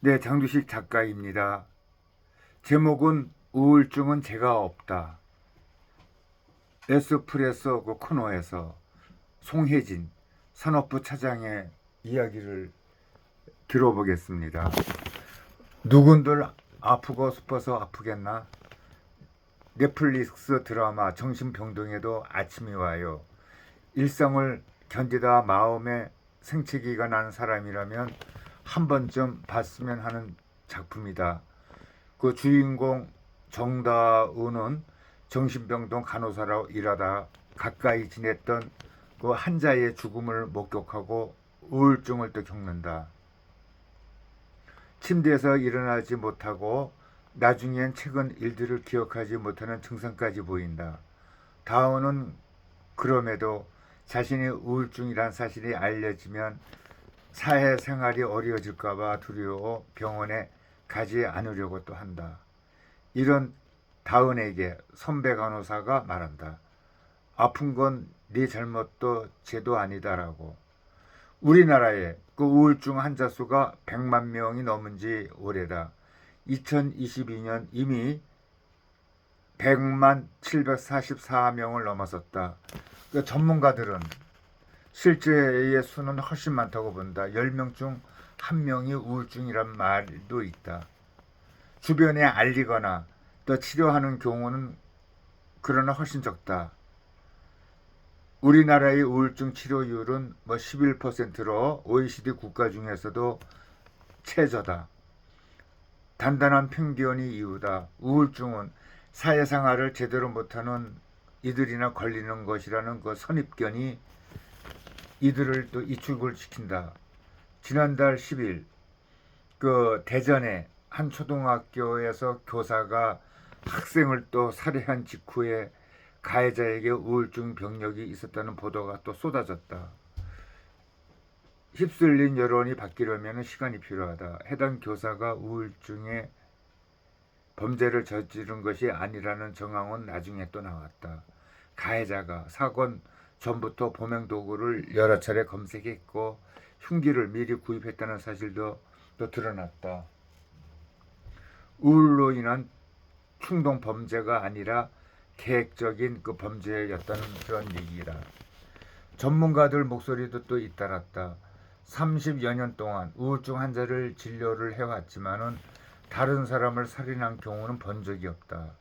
네, 장두식 작가입니다. 제목은 우울증은 제가 없다. 에스프레소 그 코너에서 송혜진 산업부 차장의 이야기를 들어보겠습니다. 누군들 아프고 싶어서 아프겠나? 넷플릭스 드라마 정신병동에도 아침이 와요. 일상을 견디다 마음에 생채기가 나는 사람이라면 한 번쯤 봤으면 하는 작품이다. 그 주인공 정다은은 정신병동 간호사로 일하다 가까이 지냈던 그 환자의 죽음을 목격하고 우울증을 또 겪는다. 침대에서 일어나지 못하고 나중엔 최근 일들을 기억하지 못하는 증상까지 보인다. 다은은 그럼에도 자신이 우울증이란 사실이 알려지면 사회생활이 어려워질까봐 두려워 병원에 가지 않으려고 또 한다. 이런 다은에게 선배 간호사가 말한다. 아픈 건 네 잘못도 죄도 아니다라고. 우리나라에 그 우울증 환자 수가 100만 명이 넘은 지 오래다. 2022년 이미 100만 744명을 넘어섰다. 그 전문가들은 실제의 수는 훨씬 많다고 본다. 10명 중 1명이 우울증이란 말도 있다. 주변에 알리거나 또 치료하는 경우는 그러나 훨씬 적다. 우리나라의 우울증 치료율은 11%로 OECD 국가 중에서도 최저다. 단단한 편견이 이유다. 우울증은 사회생활을 제대로 못하는 이들이나 걸리는 것이라는 그 선입견이 이들을 또 이축을 시킨다. 지난달 10일 그 대전의 한 초등학교에서 교사가 학생을 또 살해한 직후에 가해자에게 우울증 병력이 있었다는 보도가 또 쏟아졌다. 휩쓸린 여론이 바뀌려면 시간이 필요하다. 해당 교사가 우울증에 범죄를 저지른 것이 아니라는 정황은 나중에 또 나왔다. 가해자가 사건 전부터 범행 도구를 여러 차례 검색했고 흉기를 미리 구입했다는 사실도 또 드러났다. 우울로 인한 충동 범죄가 아니라 계획적인 그 범죄였다는 그런 얘기라. 전문가들 목소리도 또 잇따랐다. 30여 년 동안 우울증 환자를 진료를 해왔지만은 다른 사람을 살인한 경우는 본 적이 없다.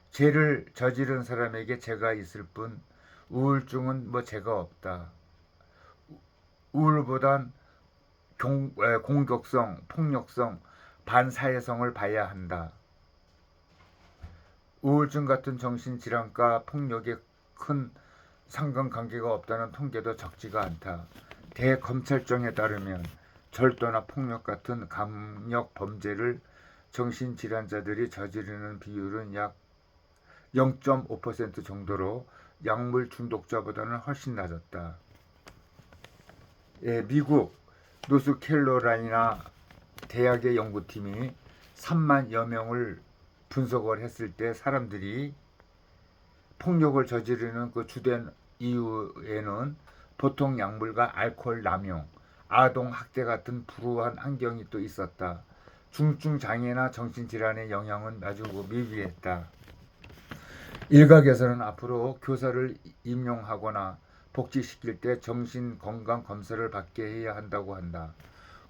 죄를 저지른 사람에게 죄가 있을 뿐 우울증은 죄가 없다. 우울보단 공격성, 폭력성, 반사회성을 봐야 한다. 우울증 같은 정신질환과 폭력에 큰 상관관계가 없다는 통계도 적지가 않다. 대검찰청에 따르면 절도나 폭력 같은 강력 범죄를 정신질환자들이 저지르는 비율은 약 0.5% 정도로 약물 중독자보다는 훨씬 낮았다. 미국 노스캐롤라이나 대학의 연구팀이 3만여 명을 분석을 했을 때 사람들이 폭력을 저지르는 그 주된 이유에는 보통 약물과 알코올 남용, 아동 학대 같은 불우한 환경이 또 있었다. 중증 장애나 정신질환의 영향은 아주 미비했다. 일각에서는 앞으로 교사를 임용하거나 복직시킬 때 정신건강검사를 받게 해야 한다고 한다.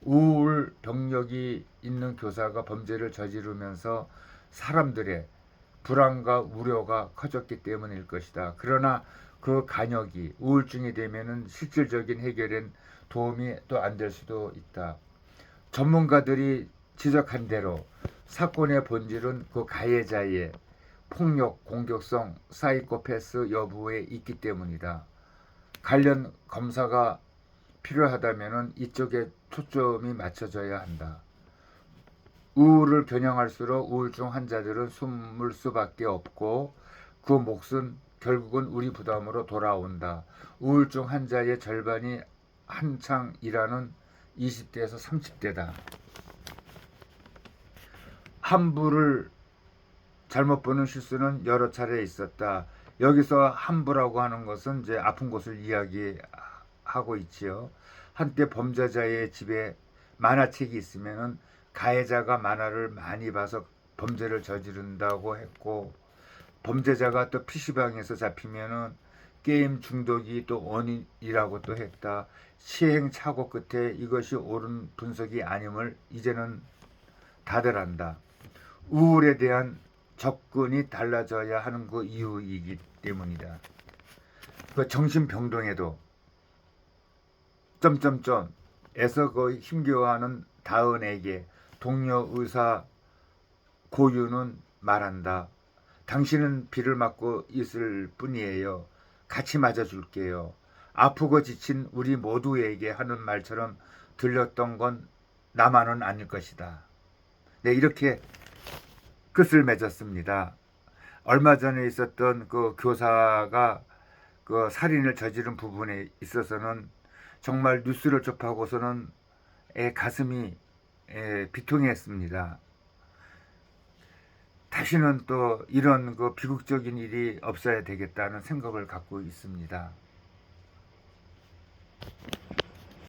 우울 병력이 있는 교사가 범죄를 저지르면서 사람들의 불안과 우려가 커졌기 때문일 것이다. 그러나 그 간역이 우울증이 되면은 실질적인 해결엔 도움이 또 안 될 수도 있다. 전문가들이 지적한 대로 사건의 본질은 그 가해자의 폭력, 공격성, 사이코패스 여부에 있기 때문이다. 관련 검사가 필요하다면 이쪽에 초점이 맞춰져야 한다. 우울을 겨냥할수록 우울증 환자들은 숨을 수밖에 없고 그 몫은 결국은 우리 부담으로 돌아온다. 우울증 환자의 절반이 한창 일하는 20대에서 30대다. 함부를 잘못 보는 실수는 여러 차례 있었다. 여기서 함부라고 하는 것은 이제 아픈 곳을 이야기하고 있지요. 한때 범죄자의 집에 만화책이 있으면은 가해자가 만화를 많이 봐서 범죄를 저지른다고 했고, 범죄자가 또 PC방에서 잡히면은 게임 중독이 또 원인이라고 또 했다. 시행착오 끝에 이것이 옳은 분석이 아님을 이제는 다들 안다. 우울에 대한 접근이 달라져야 하는 그 이유이기 때문이다. 그 정신병동에도 점점점 에서 그 힘겨워하는 다은에게 동료 의사 고유는 말한다. 당신은 비를 맞고 있을 뿐이에요. 같이 맞아줄게요. 아프고 지친 우리 모두에게 하는 말처럼 들렸던 건 나만은 아닐 것이다. 네, 이렇게 끝을 맺었습니다. 얼마 전에 있었던 그 교사가 그 살인을 저지른 부분에 있어서는 정말 뉴스를 접하고서는 가슴이 비통했습니다. 다시는 또 이런 그 비극적인 일이 없어야 되겠다는 생각을 갖고 있습니다.